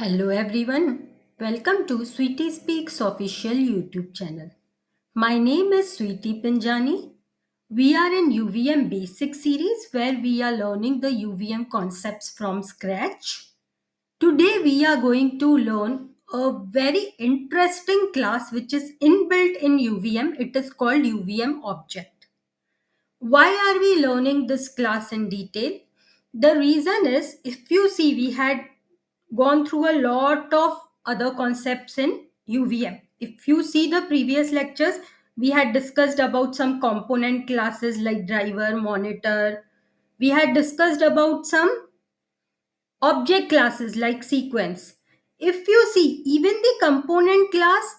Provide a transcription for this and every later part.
Hello everyone. Welcome to Sweetie Speaks official YouTube channel. My name is Sweetie Pinjani. We are in UVM basic series where we are learning the UVM concepts from scratch. Today we are going to learn a very interesting class which is inbuilt in UVM. It is called UVM object. Why are we learning this class in detail? The reason is, if you see, we had gone through a lot of other concepts in UVM. If you see the previous lectures, we had discussed about some component classes like driver, monitor. We had discussed about some object classes like sequence. If you see, even the component class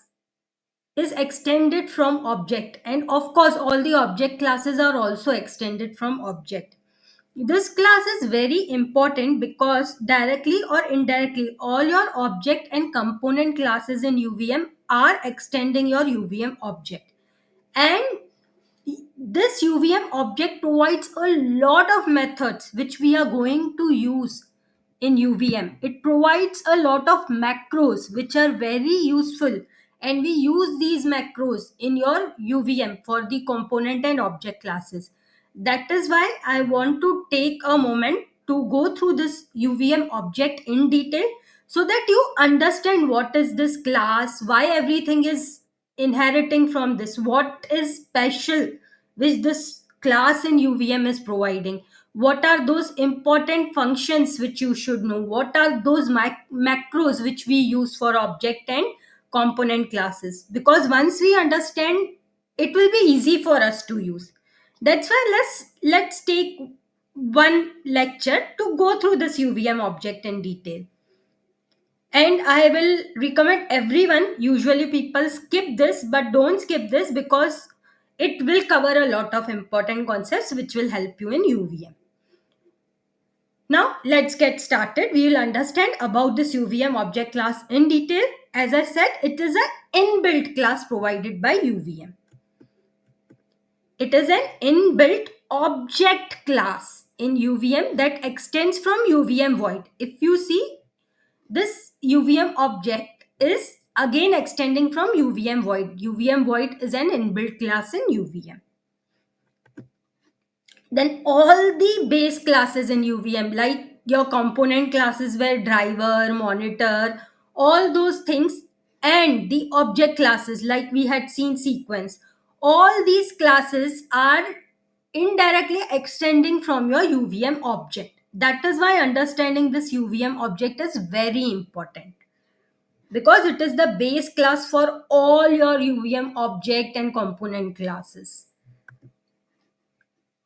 is extended from object, and of course all the object classes are also extended from object. This class is very important because directly or indirectly all your object and component classes in UVM are extending your UVM object. And this UVM object provides a lot of methods which we are going to use in UVM. It provides a lot of macros which are very useful, and we use these macros in your UVM for the component and object classes. That is why I want to take a moment to go through this UVM object in detail so that you understand what is this class, why everything is inheriting from this, what is special which this class in UVM is providing, what are those important functions which you should know, what are those macros which we use for object and component classes. Because once we understand, it will be easy for us to use. That's why let's take one lecture to go through this UVM object in detail. And I will recommend everyone, usually people skip this, but don't skip this because it will cover a lot of important concepts which will help you in UVM. Now let's get started. We will understand about this UVM object class in detail. As I said, it is an inbuilt class provided by UVM. It is an inbuilt object class in UVM that extends from UVM void. If you see, this UVM object is again extending from UVM void. UVM void is an inbuilt class in UVM. Then all the base classes in UVM, like your component classes were driver, monitor, all those things, and the object classes like we had seen sequence, all these classes are indirectly extending from your UVM object. That is why understanding this UVM object is very important, because it is the base class for all your UVM object and component classes.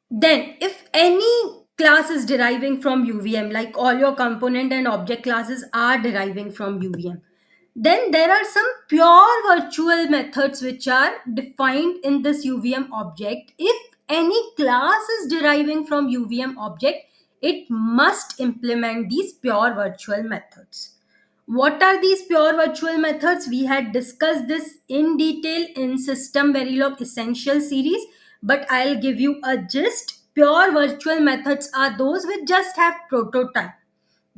Then, if any class is deriving from UVM, like all your component and object classes are deriving from UVM, then there are some pure virtual methods which are defined in this UVM object. If any class is deriving from UVM object, it must implement these pure virtual methods. What are these pure virtual methods? We had discussed this in detail in System Verilog Essential series, but I'll give you a gist. Pure virtual methods are those which just have prototype.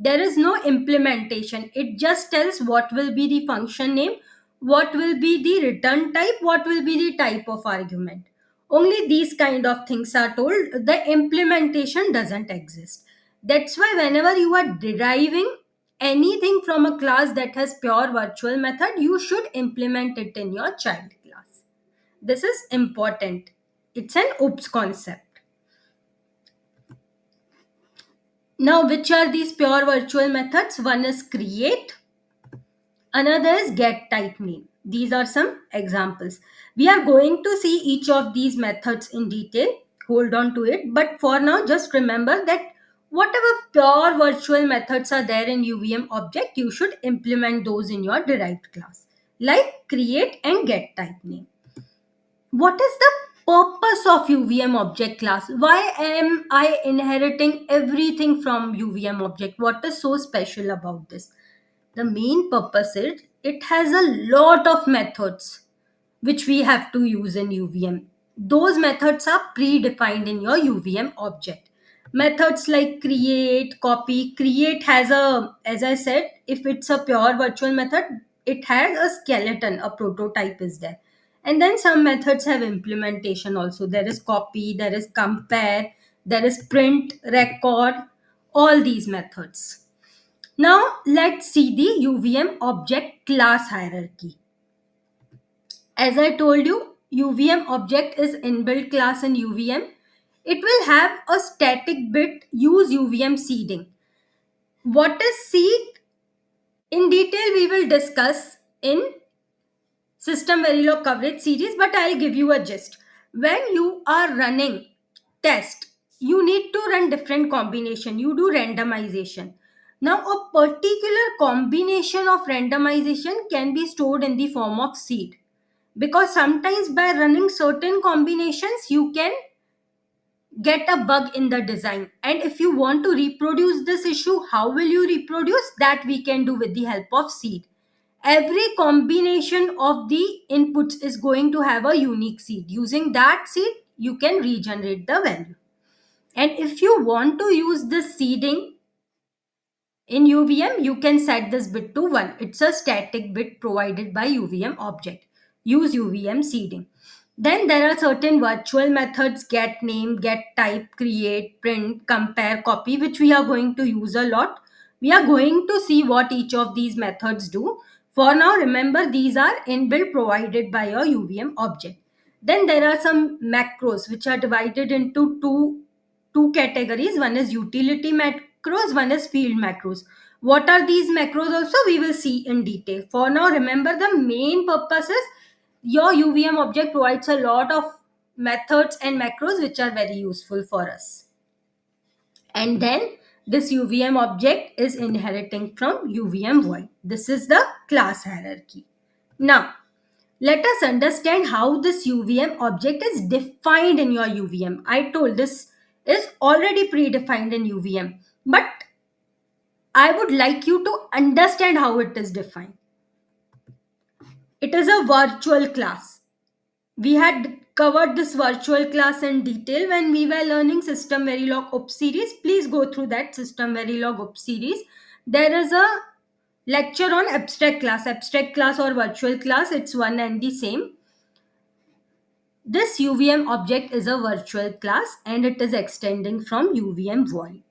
There is no implementation. It just tells what will be the function name, what will be the return type, what will be the type of argument. Only these kind of things are told. The implementation doesn't exist. That's why whenever you are deriving anything from a class that has pure virtual method, you should implement it in your child class. This is important. It's an OOPS concept. Now, which are these pure virtual methods? One is create, another is get type name. These are some examples. We are going to see each of these methods in detail. Hold on to it. But for now, just remember that whatever pure virtual methods are there in UVM object, you should implement those in your derived class, like create and get type name. What is the purpose of UVM object class? Why am I inheriting everything from UVM object? What is so special about this? The main purpose is it has a lot of methods which we have to use in UVM. Those methods are predefined in your UVM object. Methods like create, copy. Create has a, as I said, if it's a pure virtual method, it has a skeleton, a prototype is there. And then some methods have implementation also. There is copy, there is compare, there is print, record, all these methods. Now let's see the UVM object class hierarchy. As I told you, UVM object is inbuilt class in UVM. It will have a static bit use UVM seeding. What is seed? In detail, we will discuss in System Verilog coverage series, but I'll give you a gist. When you are running test, you need to run different combination. You do randomization. Now, a particular combination of randomization can be stored in the form of seed, because sometimes by running certain combinations you can get a bug in the design, and if you want to reproduce this issue, how will you reproduce that? We can do with the help of seed. Every combination of the inputs is going to have a unique seed. Using that seed you can regenerate the value. And if you want to use this seeding in UVM, you can set this bit to 1. It's a static bit provided by UVM object. Use UVM seeding. Then there are certain virtual methods: get name, get type, create, print, compare, copy, which we are going to use a lot. We are going to see what each of these methods do. For now, remember these are inbuilt provided by your UVM object. Then there are some macros which are divided into two categories. One is utility macros, one is field macros. What are these macros also, we will see in detail. For now, remember the main purpose is your UVM object provides a lot of methods and macros which are very useful for us. And then this UVM object is inheriting from UVM void. This is the class hierarchy. Now, let us understand how this UVM object is defined in your UVM. I told this is already predefined in UVM, but I would like you to understand how it is defined. It is a virtual class. We had covered this virtual class in detail when we were learning System Verilog UP series. Please go through that System Verilog UP series. There is a lecture on abstract class or virtual class. It's one and the same. This UVM object is a virtual class and it is extending from UVM void.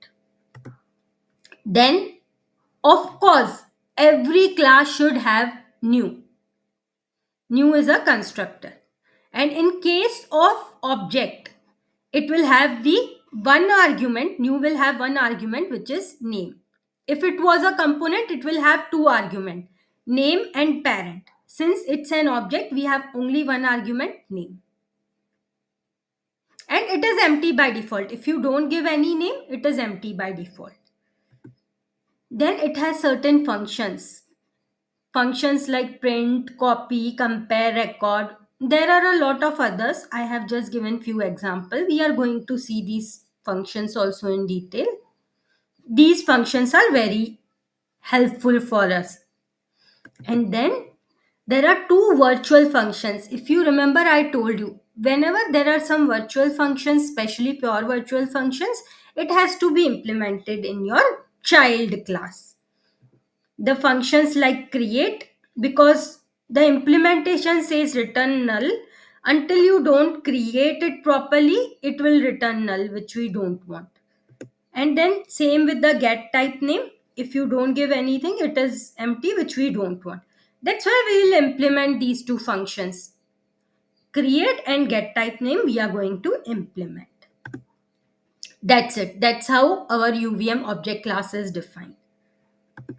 Then, of course, every class should have new. New is a constructor. And in case of object, it will have the one argument. New will have one argument, which is name. If it was a component, it will have two argument, name and parent. Since it's an object, we have only one argument, name. And it is empty by default. If you don't give any name, it is empty by default. Then it has certain functions like print, copy, compare, record. There are a lot of others. I have just given few examples. We are going to see these functions also in detail. These functions are very helpful for us. And then there are two virtual functions. If you remember, I told you, whenever there are some virtual functions, especially pure virtual functions, it has to be implemented in your child class. The functions like create, because the implementation says return null. Until you don't create it properly, it will return null, which we don't want. And then same with the get type name. If you don't give anything, it is empty, which we don't want. That's why we will implement these two functions. Create and get type name we are going to implement. That's it. That's how our UVM object class is defined.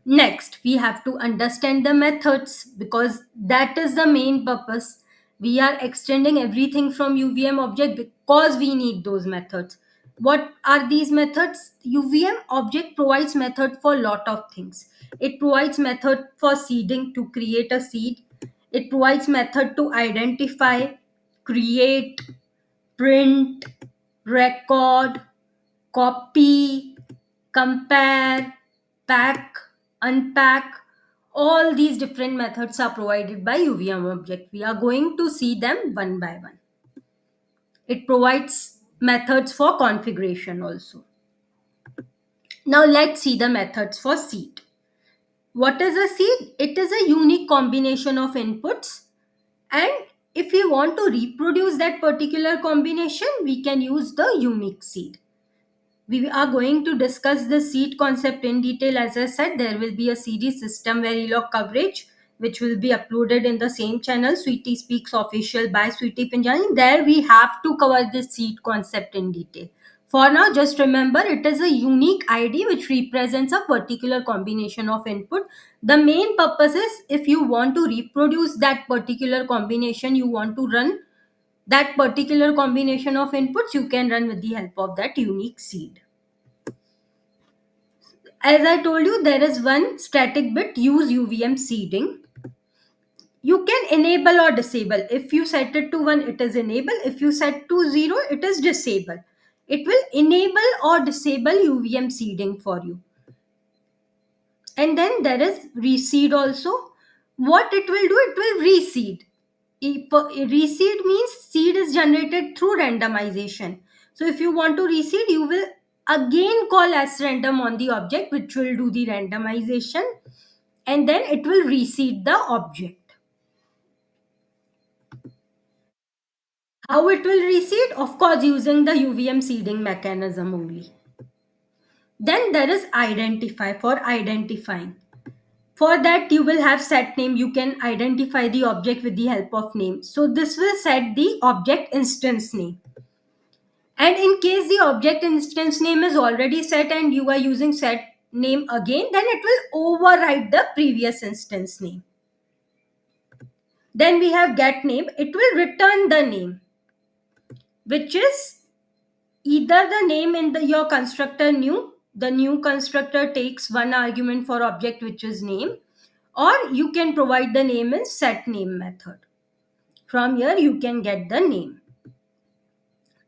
Next, we have to understand the methods, because that is the main purpose. We are extending everything from UVM object because we need those methods. What are these methods? UVM object provides method for lot of things. It provides method for seeding, to create a seed. It provides method to identify, create, print, record, copy, compare, pack, unpack. All these different methods are provided by UVM object. We are going to see them one by one. It provides methods for configuration also. Now let's see the methods for seed. What is a seed? It is a unique combination of inputs, and if we want to reproduce that particular combination, we can use the unique seed. We are going to discuss the seed concept in detail. As I said, there will be a CD system Verilog coverage which will be uploaded in the same channel, Sweetie Speaks Official by Sweetie Pinjani. There we have to cover the seed concept in detail. For now, just remember it is a unique ID which represents a particular combination of input. The main purpose is if you want to reproduce that particular combination, you want to run that particular combination of inputs, you can run with the help of that unique seed. As I told you, there is one static bit, use UVM seeding. You can enable or disable. If you set it to 1, it is enable. If you set to 0, it is disable. It will enable or disable UVM seeding for you. And then there is reseed also. What it will do, it will reseed. Reseed means seed is generated through randomization. So if you want to reseed, you will again call as random on the object which will do the randomization, and then it will reseed the object. How it will reseed? Of course, using the UVM seeding mechanism only. Then there is identify, for identifying. For that, you will have set name. You can identify the object with the help of name. So this will set the object instance name. And in case the object instance name is already set and you are using set name again, then it will override the previous instance name. Then we have get name. It will return the name, which is either the name in your constructor new. The new constructor takes one argument for object which is name, or you can provide the name in set name method. From here you can get the name.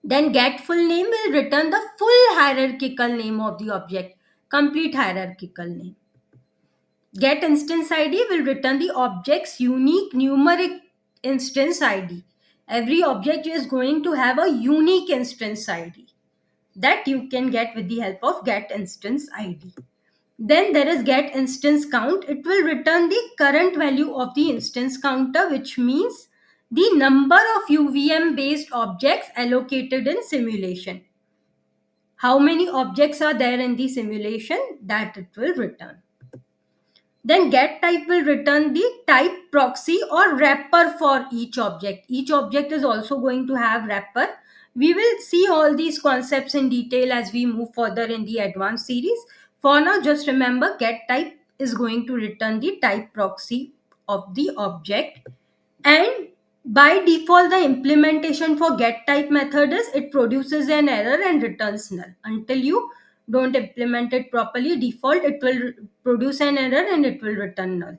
Then get full name will return the full hierarchical name of the object, complete hierarchical name. Get instance ID will return the object's unique numeric instance ID. Every object is going to have a unique instance ID that you can get with the help of get instance ID. Then there is get instance count. It will return the current value of the instance counter, which means the number of UVM based objects allocated in simulation. How many objects are there in the simulation, that it will return. Then get type will return the type, proxy or wrapper for each object. Each object is also going to have wrapper. We will see all these concepts in detail as we move further in the advanced series. For now, just remember get type is going to return the type proxy of the object, and by default the implementation for get type method is it produces an error and returns null. Until you don't implement it properly, default it will produce an error and it will return null.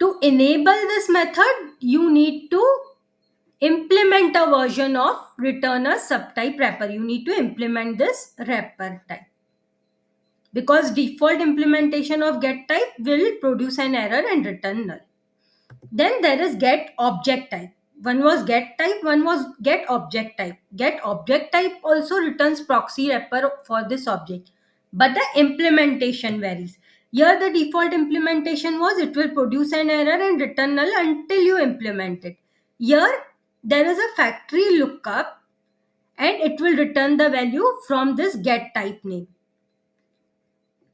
To enable this method, you need to implement a version of return a subtype wrapper. You need to implement this wrapper type, because default implementation of get type will produce an error and return null. Then there is get object type. One was get type, one was get object type. Get object type also returns proxy wrapper for this object, but the implementation varies. Here the default implementation was it will produce an error and return null until you implement it. Here there is a factory lookup and it will return the value from this get type name.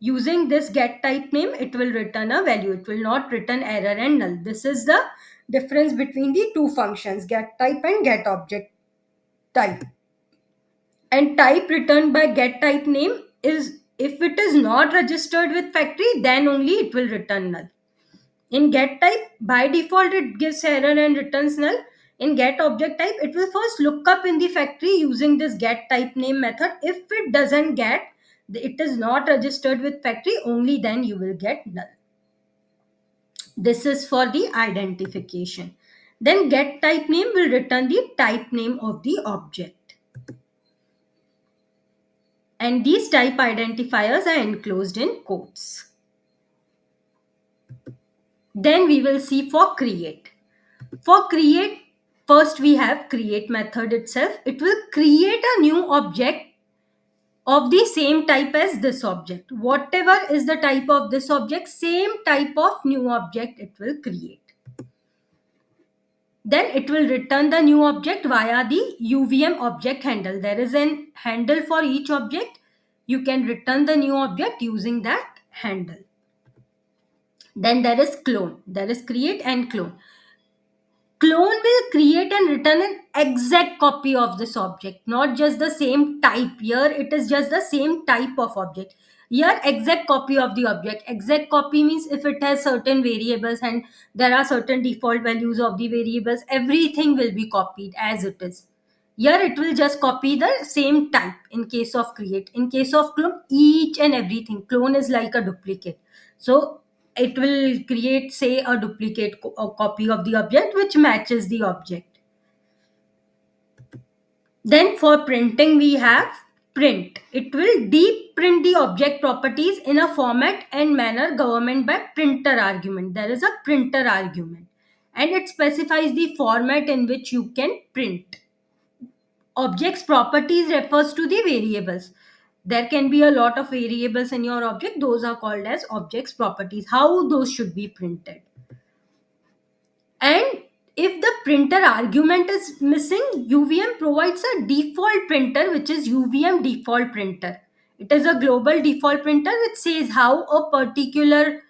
Using this get type name, it will return a value. It will not return error and null. This is the difference between the two functions, get type and get object type. And type returned by get type name is, if it is not registered with factory, then only it will return null. In get type, by default, it gives error and returns null. In get object type, it will first look up in the factory using this get type name method. If it doesn't get, it is not registered with factory, only then you will get null. This is for the identification. Then get type name will return the type name of the object. And these type identifiers are enclosed in quotes. Then we will see for create. For create, first we have create method itself. It will create a new object of the same type as this object. Whatever is the type of this object, same type of new object it will create. Then it will return the new object via the UVM object handle. There is an handle for each object. You can return the new object using that handle. Then there is clone. There is create and clone. Clone will create and return an exact copy of this object, not just the same type. Here it is just the same type of object. Here exact copy of the object. Exact copy means if it has certain variables and there are certain default values of the variables, everything will be copied as it is. Here it will just copy the same type in case of create. In case of clone, each and everything. Clone is like a duplicate. So it will create, say, a duplicate a copy of the object which matches the object. Then for printing we have print. It will deep print the object properties in a format and manner governed by printer argument. There is a printer argument and it specifies the format in which you can print. Objects properties refers to the variables. There can be a lot of variables in your object. Those are called as objects properties. How those should be printed. And if the printer argument is missing, UVM provides a default printer which is UVM default printer. It is a global default printer which says how a particular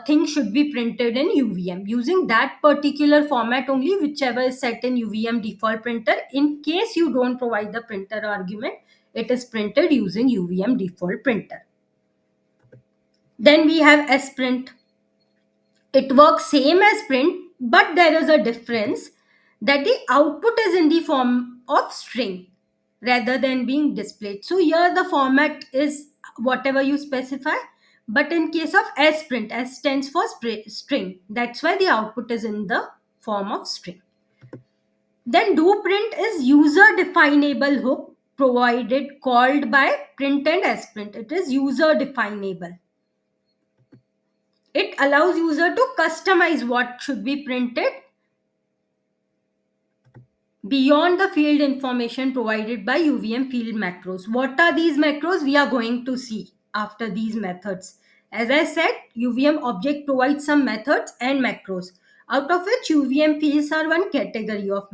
thing should be printed in UVM using that particular format only, whichever is set in UVM default printer. In case you don't provide the printer argument, it is printed using UVM default printer. Then we have sprint. It works same as print, but there is a difference that the output is in the form of string rather than being displayed. So here the format is whatever you specify, but in case of sprint, S stands for string. That's why the output is in the form of string. Then do print is user definable hook provided called by print and sprint. It is user definable. It allows user to customize what should be printed beyond the field information provided by UVM field macros. What are these macros? We are going to see after these methods. As I said, UVM object provides some methods and macros, out of which UVM fields are one category of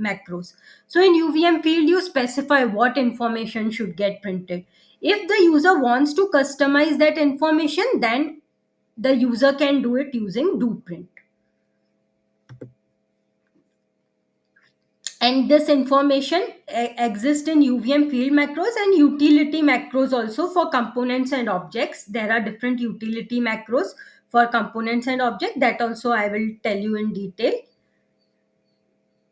macros. So in UVM field, you specify what information should get printed. If the user wants to customize that information, then the user can do it using do print. And this information exists in UVM field macros and utility macros also for components and objects. There are different utility macros for components and objects that also I will tell you in detail.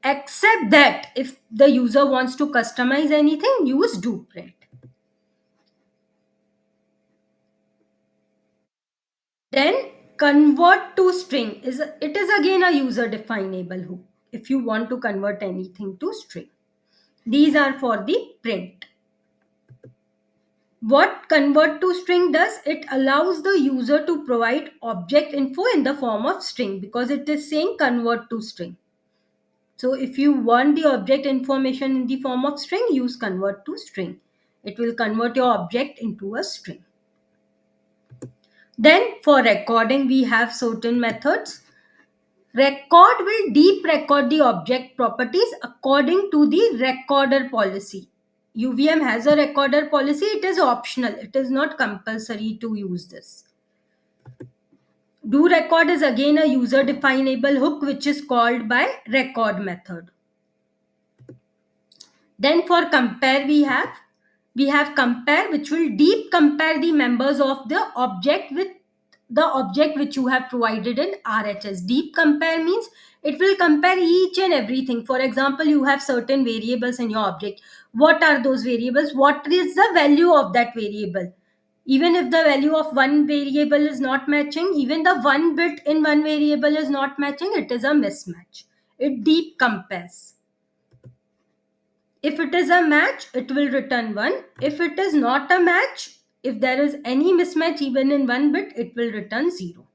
Except that if the user wants to customize anything, use do print. Then convert to string is again a user definable hook if you want to convert anything to string. These are for the print. What convert to string does, it allows the user to provide object info in the form of string because it is saying convert to string. So if you want the object information in the form of string, use convert to string. It will convert your object into a string. Then for recording, we have certain methods. Record will deep record the object properties according to the recorder policy. UVM has a recorder policy. It is optional. It is not compulsory to use this. Do record is again a user definable hook which is called by record method. Then for compare we have compare which will deep compare the members of the object with the object which you have provided in RHS. Deep compare means it will compare each and everything. For example, you have certain variables in your object. What are those variables? What is the value of that variable? Even if the value of one variable is not matching, even the one bit in one variable is not matching, it is a mismatch. It deep compares. If it is a match, it will return 1. If it is not a match, if there is any mismatch even in one bit, it will return 0.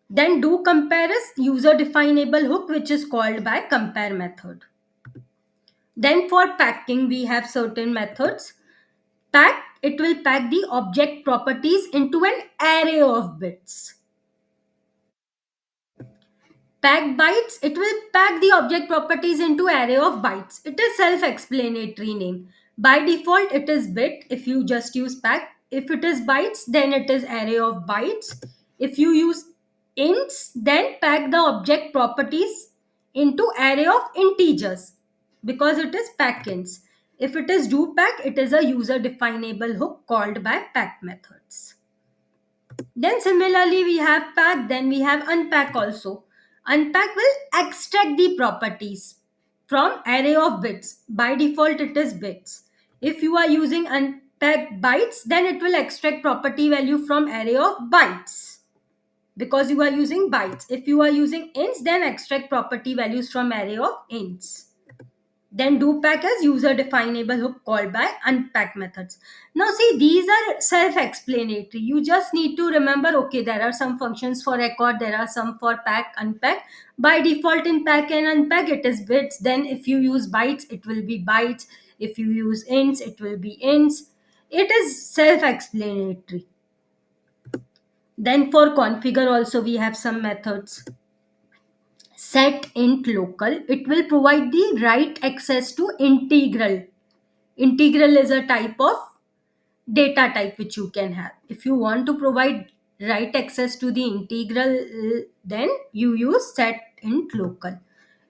Then do compare is user definable hook which is called by compare method. Then for packing, we have certain methods. Pack, it will pack the object properties into an array of bits. Pack bytes, it will pack the object properties into array of bytes. It is self-explanatory name. By default, it is bit if you just use pack. If it is bytes, then it is array of bytes. If you use ints, then pack the object properties into array of integers because it is pack ints. If it is do pack, it is a user definable hook called by pack methods. Then similarly we have pack, then we have unpack also. Unpack will extract the properties from array of bits. By default it is bits. If you are using unpack bytes, then it will extract property value from array of bytes because you are using bytes. If you are using ints, then extract property values from array of ints. Then do pack as user definable hook called by unpack methods. Now see, these are self-explanatory. You just need to remember, okay, there are some functions for record, there are some for pack, unpack. By default in pack and unpack, it is bits. Then if you use bytes, it will be bytes. If you use ints, it will be ints. It is self-explanatory. Then for configure also, we have some methods. Set int local, it will provide the write access to integral. Integral is a type of data type which you can have. If you want to provide write access to the integral, then you use set int local.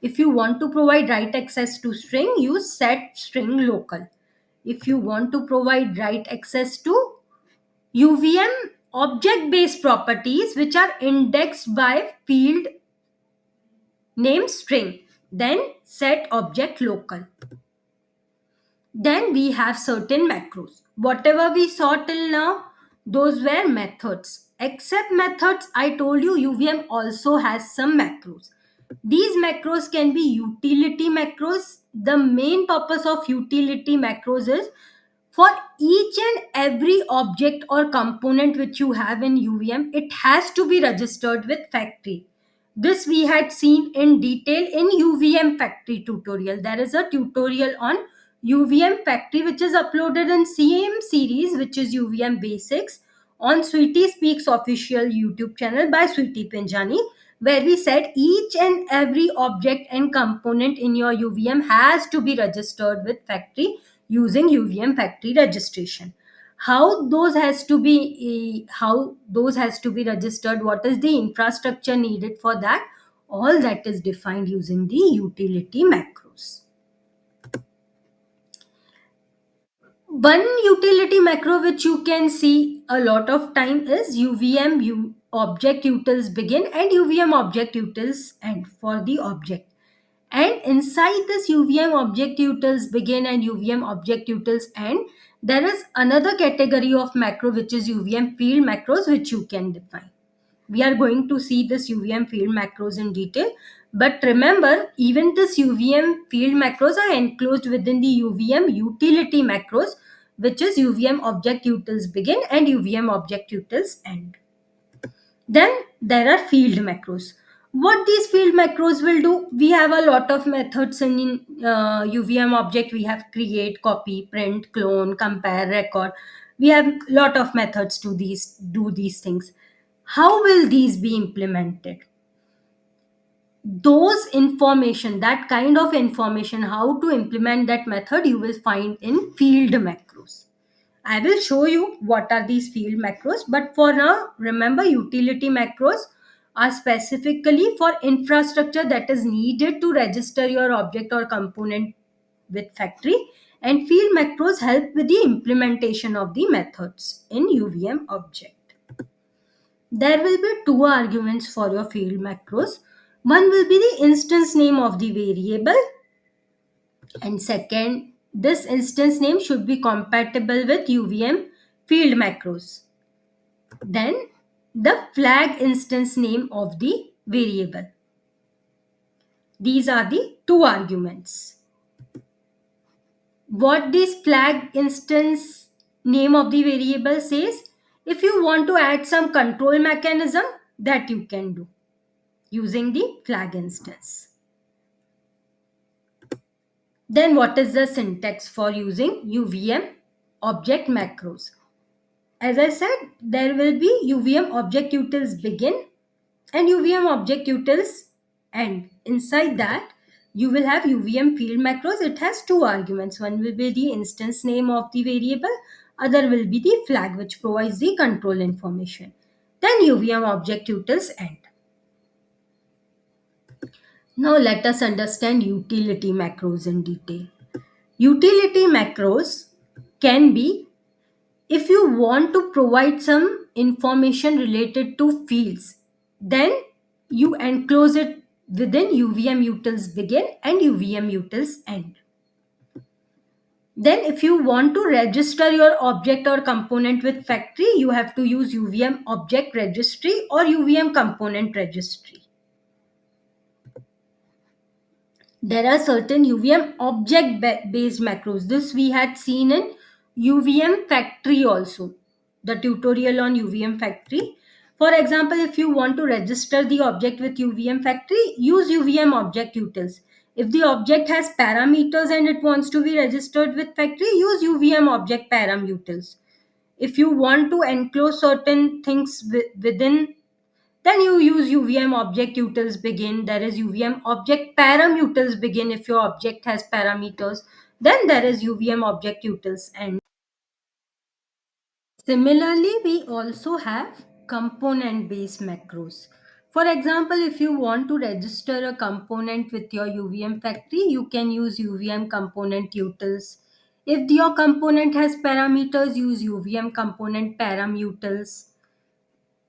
If you want to provide write access to string, use set string local. If you want to provide write access to UVM object based properties which are indexed by field name string, then set object local. Then we have certain macros. Whatever we saw till now, those were methods. Except methods, I told you UVM also has some macros. These macros can be utility macros. The main purpose of utility macros is for each and every object or component which you have in UVM, it has to be registered with factory. This we had seen in detail in UVM factory tutorial. There is a tutorial on UVM factory which is uploaded in same series, which is UVM basics, on Sweetie Speaks official YouTube channel by Sweetie Pinjani, where we said each and every object and component in your UVM has to be registered with factory using UVM factory registration. How those has to be registered, what is the infrastructure needed for that, all that is defined using the utility macros. One utility macro which you can see a lot of time is object utils begin and UVM object utils end for the object. And inside this UVM object utils begin and UVM object utils end, there is another category of macro which is UVM field macros which you can define. We are going to see this UVM field macros in detail. But remember, even this UVM field macros are enclosed within the UVM utility macros, which is UVM object utils begin and UVM object utils end. Then there are field macros. What these field macros will do, we have a lot of methods in UVM object. We have create, copy, print, clone, compare, record. We have lot of methods to do these things. How will these be implemented? Those information, that kind of information, how to implement that method, you will find in field macros. I will show you what are these field macros, but for now, remember utility macros are specifically for infrastructure that is needed to register your object or component with factory, and field macros help with the implementation of the methods in UVM object. There will be two arguments for your field macros. One will be the instance name of the variable, and second, this instance name should be compatible with UVM field macros. Then the flag instance name of the variable. These are the two arguments. What this flag instance name of the variable says, if you want to add some control mechanism, that you can do using the flag instance. Then what is the syntax for using UVM object macros? As I said, there will be UVM object utils begin and UVM object utils end. Inside that, you will have UVM field macros. It has two arguments. One will be the instance name of the variable, other will be the flag which provides the control information. Then UVM object utils end. Now let us understand utility macros in detail. Utility macros can be, if you want to provide some information related to fields, then you enclose it within UVM utils begin and UVM utils end. Then if you want to register your object or component with factory, you have to use UVM object registry or UVM component registry. There are certain UVM object based macros. This we had seen in UVM factory also, the tutorial on UVM factory. For example, if you want to register the object with UVM factory, use UVM object utils. If the object has parameters and it wants to be registered with factory, use UVM object param utils. If you want to enclose certain things within, then you use UVM object utils begin. There is UVM object param utils begin if your object has parameters. Then there is UVM object utils end. Similarly, we also have component based macros. For example, if you want to register a component with your UVM factory, you can use UVM component utils. If your component has parameters, use UVM component param utils.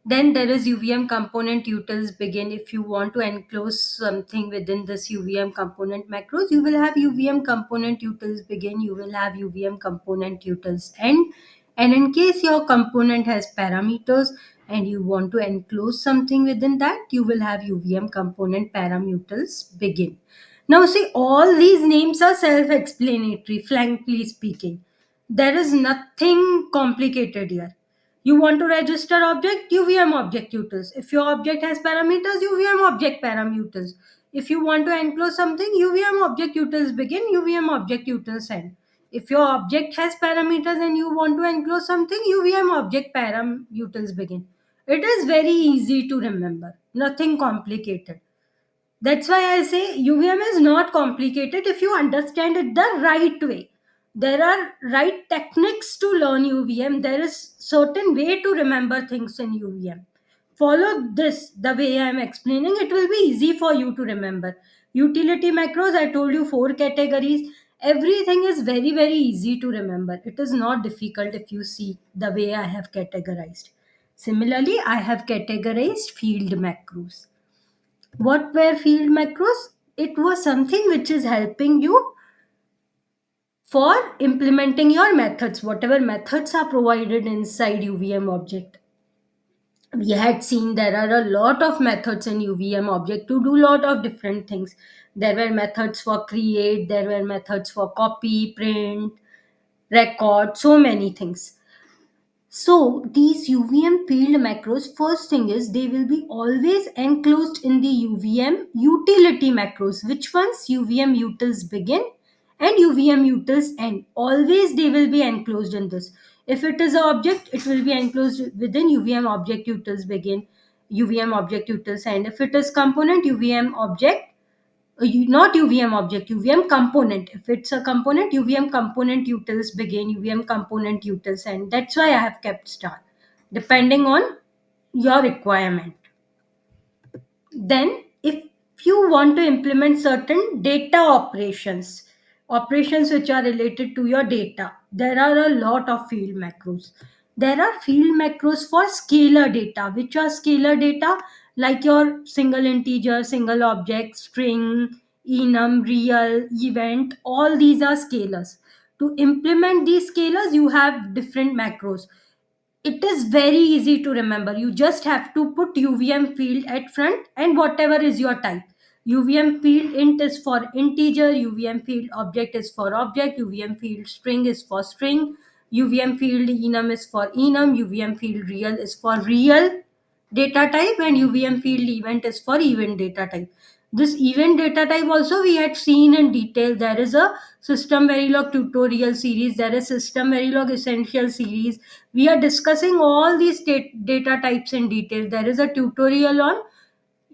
Then there is UVM component utils begin. If you want to enclose something within this UVM component macros, you will have UVM component utils begin, you will have UVM component utils end. And in case your component has parameters and you want to enclose something within that, you will have UVM component param utils begin. Now see, all these names are self-explanatory, frankly speaking. There is nothing complicated here. You want to register object, UVM object utils. If your object has parameters, UVM object parameters. If you want to enclose something, UVM object utils begin, UVM object utils end. If your object has parameters and you want to enclose something, UVM object param utils begin. It is very easy to remember, nothing complicated. That's why I say UVM is not complicated if you understand it the right way. There are right techniques to learn UVM. There is certain way to remember things in UVM. Follow this the way I am explaining. It will be easy for you to remember. Utility macros, I told you four categories. Everything is very, very easy to remember. It is not difficult if you see the way I have categorized. Similarly, I have categorized field macros. What were field macros? It was something which is helping you for implementing your methods, whatever methods are provided inside UVM object. We had seen there are a lot of methods in UVM object to do lot of different things. There were methods for create, there were methods for copy, print, record, so many things. So these UVM field macros, first thing is they will be always enclosed in the UVM utility macros. Which ones? UVM utils begin and UVM utils end. Always they will be enclosed in this. If it is an object, it will be enclosed within UVM object utils begin, UVM object utils end. If it is component, UVM object not UVM object, UVM component. If it's a component, UVM component utils begin, UVM component utils end. That's why I have kept star, depending on your requirement. Then, if you want to implement certain data operations, operations which are related to your data, there are a lot of field macros. There are field macros for scalar data. Which are scalar data? Like your single integer, single object, string, enum, real, event, all these are scalars. To implement these scalars, you have different macros. It is very easy to remember. You just have to put UVM field at front and whatever is your type. UVM field int is for integer, UVM field object is for object, UVM field string is for string, UVM field enum is for enum, UVM field real is for real data type, and UVM field event is for event data type. This event data type also we had seen in detail. There is a system verilog tutorial series, there is system verilog essential series. We are discussing all these data types in detail. There is a tutorial on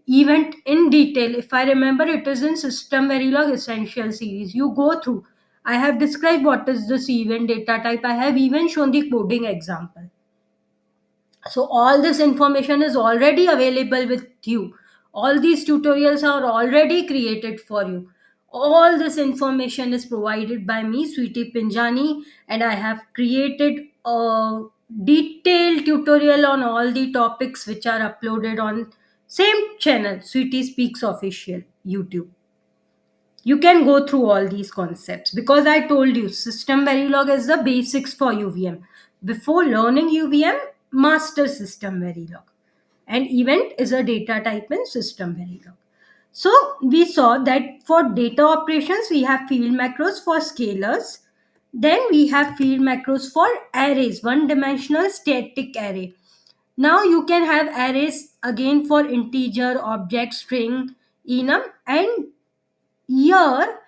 event in detail. If I remember, it is in system verilog essential series. You go through. I have described what is this event data type. I have even shown the coding example. So all this information is already available with you. All these tutorials are already created for you. All this information is provided by me, Sweetie Pinjani, and I have created a detailed tutorial on all the topics which are uploaded on same channel, Sweetie Speaks Official YouTube. You can go through all these concepts because I told you system verilog is the basics for UVM. Before learning UVM, master system verilog. And event is a data type in system verilog. So we saw that for data operations, we have field macros for scalars. Then we have field macros for arrays, one dimensional static array. Now you can have arrays again for integer, object, string, enum, and here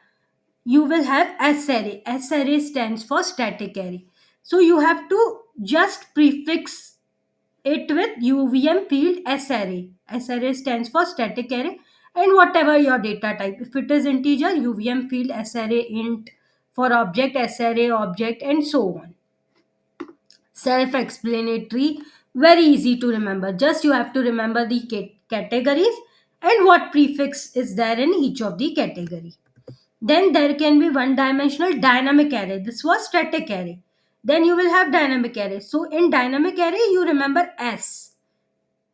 you will have S array. S array stands for static array. So you have to just prefix it with UVM field S array. S array stands for static array, and whatever your data type. If it is integer, UVM field S array int, for object S array object, and so on. Self explanatory, very easy to remember. Just you have to remember the categories and what prefix is there in each of the category. Then there can be one dimensional dynamic array. This was static array. Then you will have dynamic array. So in dynamic array, you remember S.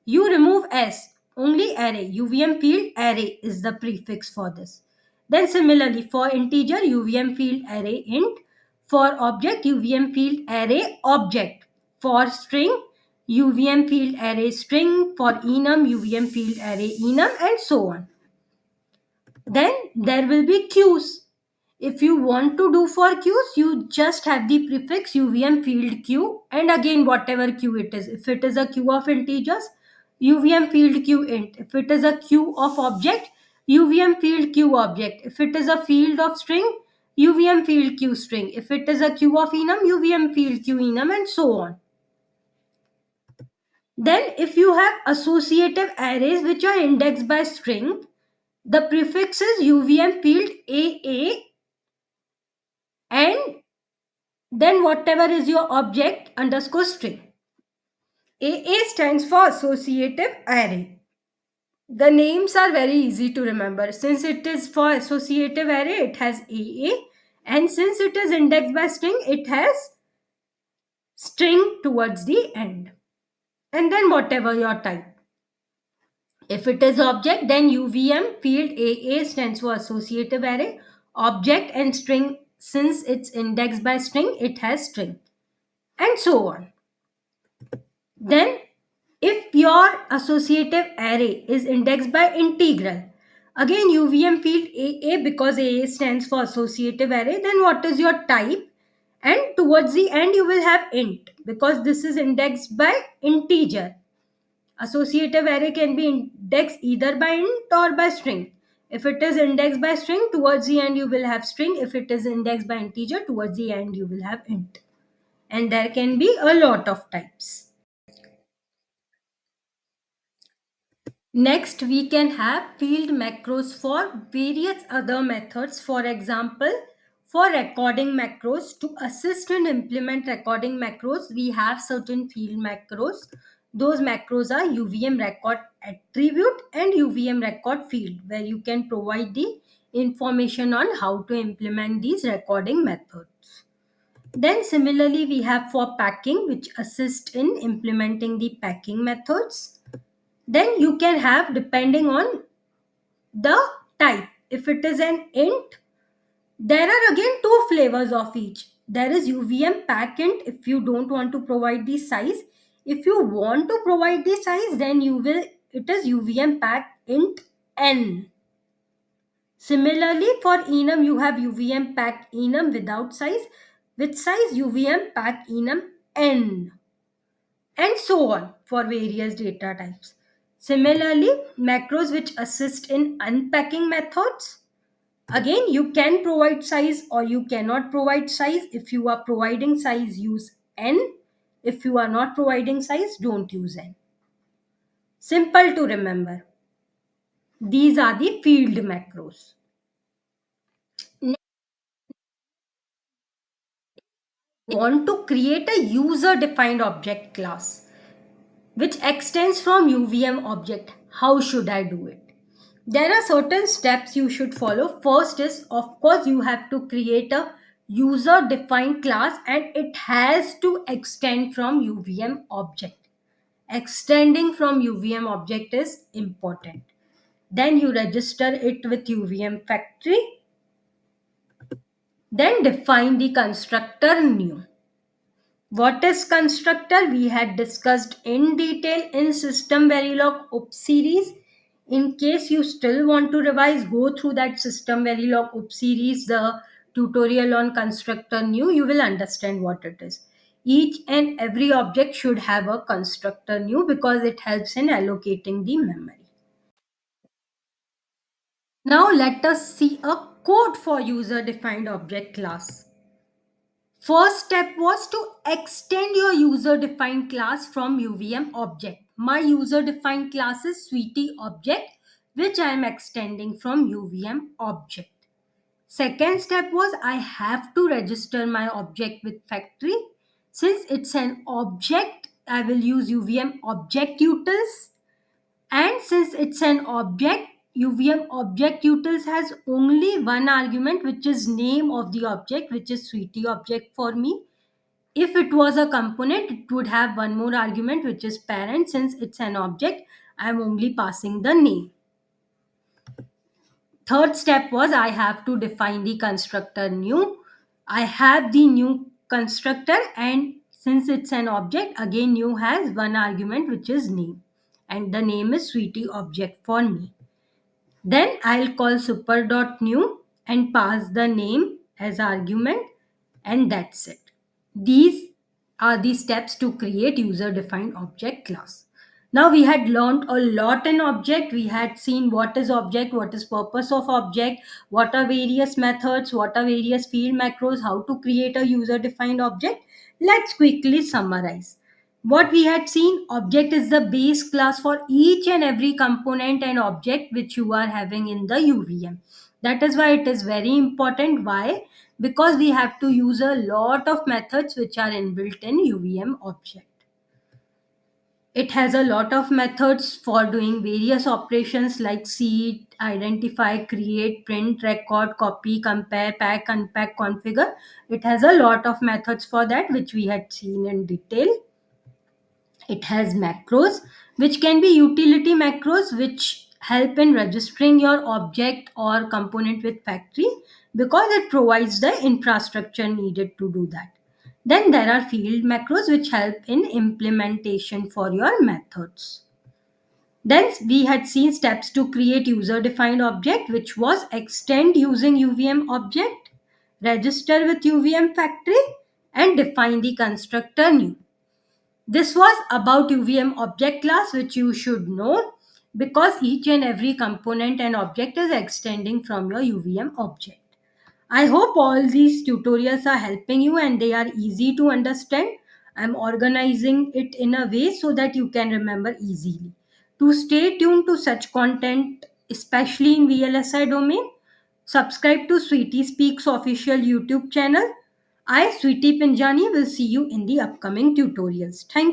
You remove S. Only array. UVM field array is the prefix for this. Then similarly for integer, UVM field array int. For object, UVM field array object. For string, UVM field array string. For enum, UVM field array enum, and so on. Then there will be queues. If you want to do for queues, you just have the prefix UVM field queue, and again whatever queue it is. If it is a queue of integers, UVM field queue int. If it is a queue of object, UVM field queue object. If it is a field of string, UVM field queue string. If it is a queue of enum, UVM field queue enum, and so on. Then if you have associative arrays which are indexed by string, the prefix is UVM field AA, and then whatever is your object underscore string. AA stands for associative array. The names are very easy to remember. Since it is for associative array, it has AA, and since it is indexed by string, it has string towards the end. And then whatever your type. If it is object, then UVM field AA stands for associative array. Object and string, since it's indexed by string, it has string, and so on. Then if your associative array is indexed by integral, again UVM field AA, because AA stands for associative array, then what is your type? And towards the end you will have int, because this is indexed by integer. Associative array can be indexed either by int or by string. If it is indexed by string, towards the end you will have string. If it is indexed by integer, towards the end you will have int. And there can be a lot of types. Next, we can have field macros for various other methods. For example, for recording macros, to assist and implement recording macros, we have certain field macros. Those macros are UVM record attribute and UVM record field, where you can provide the information on how to implement these recording methods. Then similarly, we have for packing, which assist in implementing the packing methods. Then you can have, depending on the type, if it is an int, there are again two flavors of each. There is UVM pack int if you don't want to provide the size. If you want to provide the size, then it is UVM pack int n. Similarly, for enum you have UVM pack enum without size. With size, UVM pack enum n, and so on for various data types. Similarly, macros which assist in unpacking methods. Again, you can provide size or you cannot provide size. If you are providing size, use N. If you are not providing size, don't use N. Simple to remember. These are the field macros. Next, want to create a user defined object class which extends from UVM object. How should I do it? There are certain steps you should follow. First is, of course, you have to create a user defined class and it has to extend from UVM object. Extending from UVM object is important. Then you register it with UVM factory. Then define the constructor new. What is constructor? We had discussed in detail in System Verilog UP series. In case you still want to revise, go through that System Verilog UP series, the tutorial on constructor new, you will understand what it is. Each and every object should have a constructor new because it helps in allocating the memory. Now let us see a code for user defined object class. First step was to extend your user defined class from UVM object. My user defined class is Sweetie object, which I am extending from UVM object. Second step was I have to register my object with factory. Since it's an object, I will use UVM object utils. And since it's an object, UVM object utils has only one argument, which is name of the object, which is Sweetie object for me. If it was a component, it would have one more argument, which is parent. Since it's an object, I'm only passing the name. Third step was I have to define the constructor new. I have the new constructor, and since it's an object, again new has one argument, which is name, and the name is Sweetie object for me. Then I'll call super.new and pass the name as argument, and that's it. These are the steps to create user defined object class. Now we had learned a lot in object. We had seen what is object, what is purpose of object, what are various methods, what are various field macros, how to create a user defined object. Let's quickly summarize. What we had seen, object is the base class for each and every component and object which you are having in the UVM. That is why it is very important. Why? Because we have to use a lot of methods which are inbuilt in UVM object. It has a lot of methods for doing various operations like seed, identify, create, print, record, copy, compare, pack, unpack, configure. It has a lot of methods for that, which we had seen in detail. It has macros, which can be utility macros, which help in registering your object or component with factory because it provides the infrastructure needed to do that. Then there are field macros, which help in implementation for your methods. Then we had seen steps to create user defined object, which was extend using UVM object, register with UVM factory, and define the constructor new. This was about UVM object class, which you should know because each and every component and object is extending from your UVM object. I hope all these tutorials are helping you and they are easy to understand. I'm organizing it in a way so that you can remember easily. To stay tuned to such content, especially in VLSI domain, subscribe to Sweetie Speaks official YouTube channel. I, Sweetie Pinjani, will see you in the upcoming tutorials. Thank